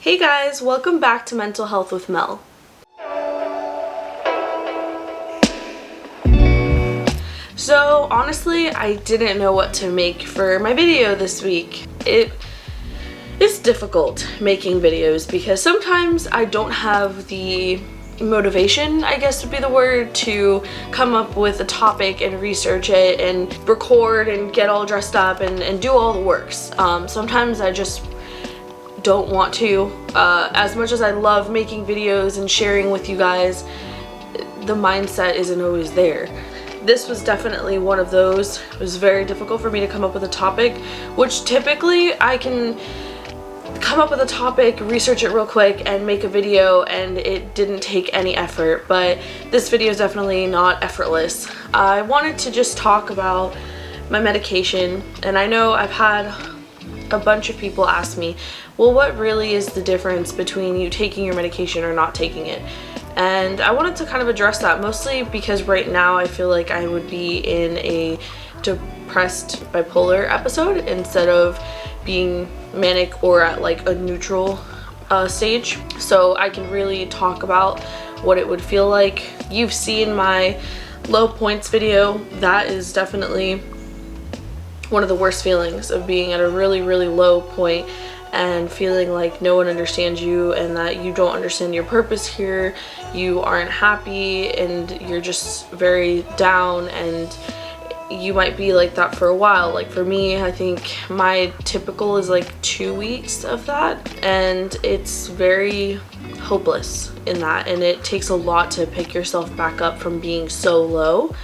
Hey guys, welcome back to Mental Health with Mel. So honestly, I didn't know what to make for my video this week. It's difficult making videos because sometimes I don't have the motivation, I guess would be the word, to come up with a topic and research it and record and get all dressed up and do all the works. Sometimes I just don't want to. As much as I love making videos and sharing with you guys, the mindset isn't always there. This was definitely one of those. It was very difficult for me to come up with a topic, which typically I can come up with a topic, research it real quick, and make a video, and it didn't take any effort, but this video is definitely not effortless. I wanted to just talk about my medication, and I know I've had a bunch of people ask me, well, what really is the difference between you taking your medication or not taking it? And I wanted to kind of address that, mostly because right now I feel like I would be in a depressed bipolar episode instead of being manic or at like a neutral stage. So I can really talk about what it would feel like. You've seen my low points video. That is definitely one of the worst feelings, of being at a really low point and feeling like no one understands you and that you don't understand your purpose here, you aren't happy, and you're just very down, and you might be like that for a while. Like for me, I think my typical is like 2 weeks of that, and it's very hopeless in that, and it takes a lot to pick yourself back up from being so low.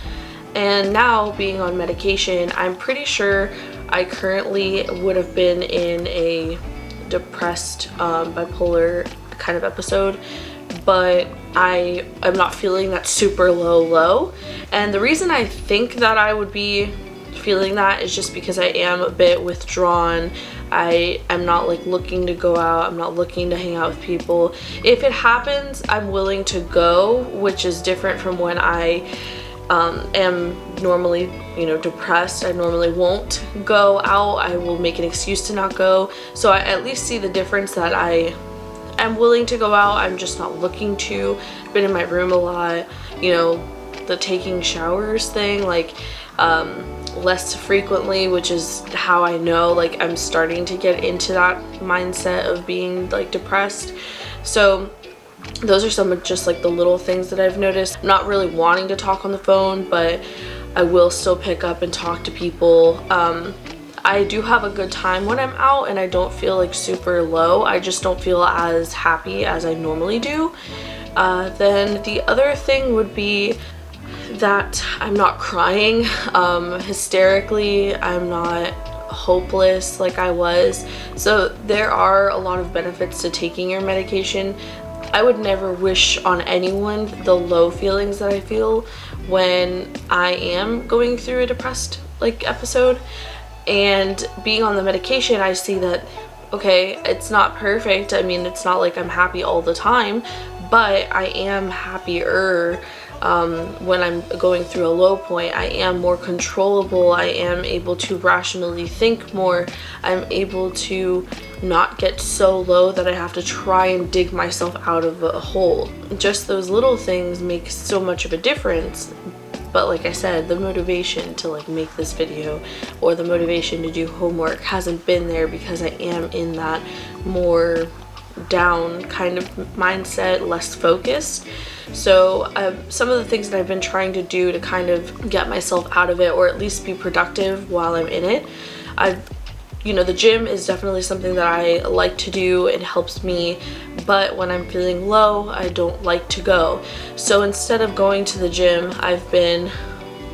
And now being on medication, I'm pretty sure I currently would have been in a depressed bipolar kind of episode, but I am not feeling that super low. And the reason I think that I would be feeling that is just because I am a bit withdrawn. I'm not like looking to go out, I'm not looking to hang out with people. If it happens, I'm willing to go, which is different from when I am normally, depressed. I normally won't go out. I will make an excuse to not go. So I at least see the difference, that I am willing to go out. I'm just not looking to. I've been in my room a lot. The taking showers thing, like less frequently, which is how I know like I'm starting to get into that mindset of being like depressed. So those are some of just like the little things that I've noticed. I'm not really wanting to talk on the phone, but I will still pick up and talk to people. I do have a good time when I'm out and I don't feel like super low. I just don't feel as happy as I normally do. Then the other thing would be that I'm not crying hysterically. I'm not hopeless like I was. So there are a lot of benefits to taking your medication. I would never wish on anyone the low feelings that I feel when I am going through a depressed episode. And being on the medication, I see that, okay, it's not perfect. I mean, it's not like I'm happy all the time, but I am happier when I'm going through a low point. I am more controllable. I am able to rationally think more. I'm able to not get so low that I have to try and dig myself out of a hole. Just those little things make so much of a difference. But like I said, the motivation to make this video or the motivation to do homework hasn't been there because I am in that more down kind of mindset, less focused. So some of the things that I've been trying to do to kind of get myself out of it, or at least be productive while I'm in it, the gym is definitely something that I like to do. It helps me, but when I'm feeling low, I don't like to go. So instead of going to the gym, I've been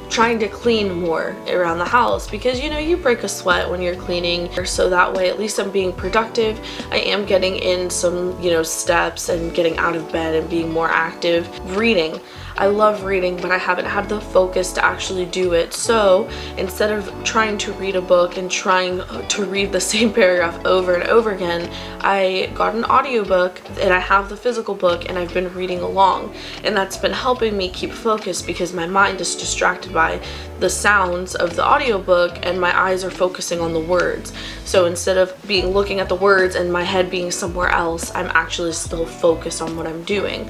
trying to clean more around the house, because you break a sweat when you're cleaning. So that way at least I'm being productive. I am getting in some steps and getting out of bed and being more active. Reading. I love reading, but I haven't had the focus to actually do it. So instead of trying to read a book and trying to read the same paragraph over and over again, I got an audiobook and I have the physical book and I've been reading along, and that's been helping me keep focused because my mind is distracted by the sounds of the audiobook and my eyes are focusing on the words. So instead of looking at the words and my head being somewhere else, I'm actually still focused on what I'm doing.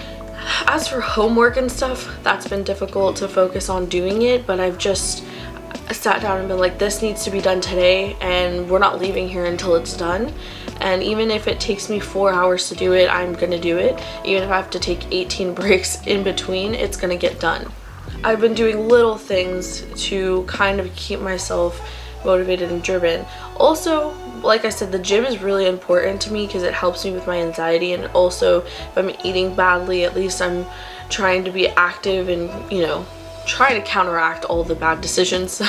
As for homework and stuff, that's been difficult to focus on doing it, but I've just sat down and been like, this needs to be done today and we're not leaving here until it's done. And even if it takes me 4 hours to do it, I'm gonna do it. Even if I have to take 18 breaks in between, it's gonna get done. I've been doing little things to kind of keep myself motivated and driven. Also, like I said, the gym is really important to me because it helps me with my anxiety, and also if I'm eating badly, at least I'm trying to be active and, you know, trying to counteract all the bad decisions.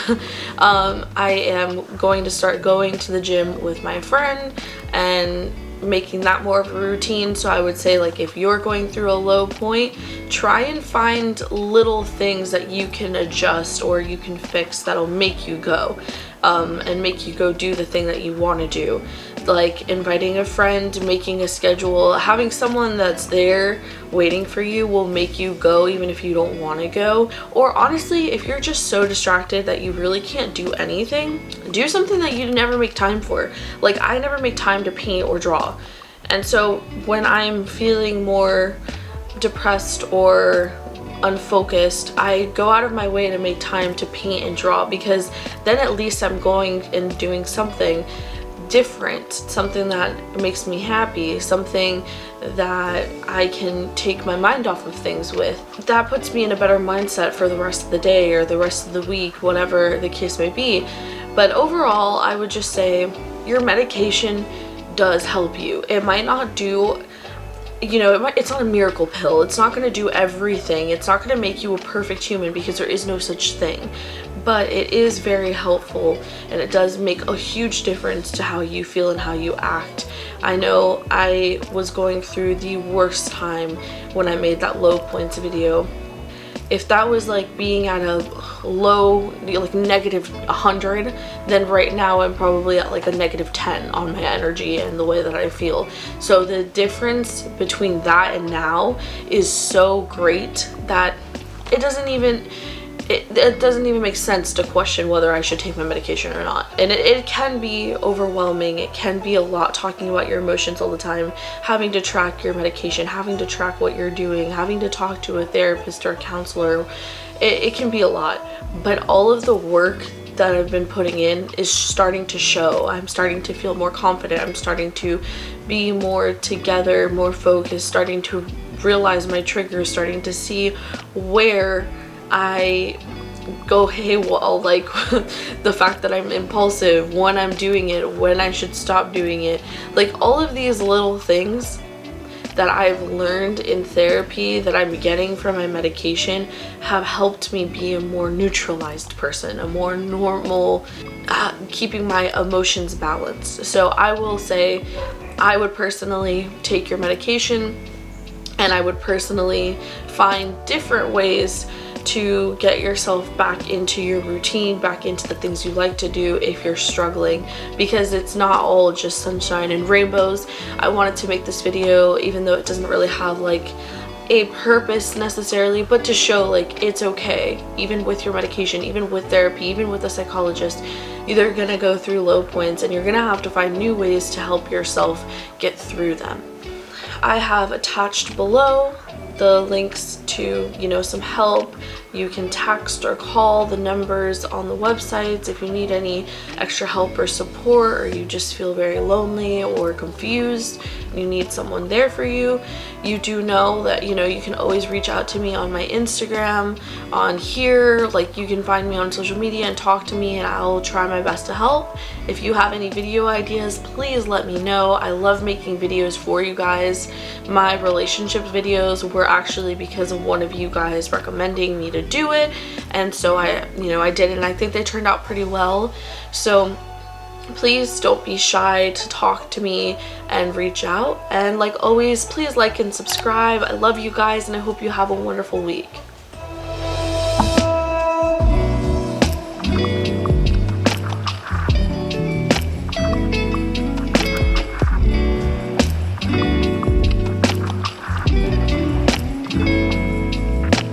I am going to start going to the gym with my friend and making that more of a routine. So I would say, like, if you're going through a low point, try and find little things that you can adjust or you can fix that'll make you go and make you go do the thing that you want to do. Like inviting a friend, making a schedule, having someone that's there waiting for you will make you go even if you don't want to go. Or honestly, if you're just so distracted that you really can't do anything, do something that you never make time for. Like, I never make time to paint or draw, and so when I'm feeling more depressed or unfocused, I go out of my way to make time to paint and draw, because then at least I'm going and doing something different, something that makes me happy, something that I can take my mind off of things with. That puts me in a better mindset for the rest of the day or the rest of the week, whatever the case may be. But overall, I would just say your medication does help you. It might not do, you know, it's not a miracle pill. It's not going to do everything. It's not going to make you a perfect human, because there is no such thing. But it is very helpful, and it does make a huge difference to how you feel and how you act. I know I was going through the worst time when I made that low points video. If that was like being at a low, like negative 100, then right now I'm probably at like a negative 10 on my energy and the way that I feel. So the difference between that and now is so great that it doesn't even make sense to question whether I should take my medication or not. And it can be overwhelming. It can be a lot, talking about your emotions all the time, having to track your medication, having to track what you're doing, having to talk to a therapist or a counselor. It can be a lot, but all of the work that I've been putting in is starting to show. I'm starting to feel more confident. I'm starting to be more together, more focused, starting to realize my triggers, starting to see where I go AWOL, like the fact that I'm impulsive, when I'm doing it, when I should stop doing it. Like, all of these little things that I've learned in therapy that I'm getting from my medication have helped me be a more neutralized person, a more normal, keeping my emotions balanced. So I will say I would personally take your medication, and I would personally find different ways to get yourself back into your routine, back into the things you like to do if you're struggling, because it's not all just sunshine and rainbows. I wanted to make this video, even though it doesn't really have like a purpose necessarily, but to show like it's okay, even with your medication, even with therapy, even with a psychologist, you're gonna go through low points and you're gonna have to find new ways to help yourself get through them. I have attached below the links to, you know, some help. You can text or call the numbers on the websites if you need any extra help or support, or you just feel very lonely or confused and you need someone there for you. You do know that, you know, you can always reach out to me on my Instagram, on here, like you can find me on social media and talk to me, and I'll try my best to help. If you have any video ideas, please let me know. I love making videos for you guys. My relationship videos were actually because of one of you guys recommending me to do it, and so I did it, and I think they turned out pretty well. So please don't be shy to talk to me and reach out, and like always, please like and subscribe. I love you guys, and I hope you have a wonderful week.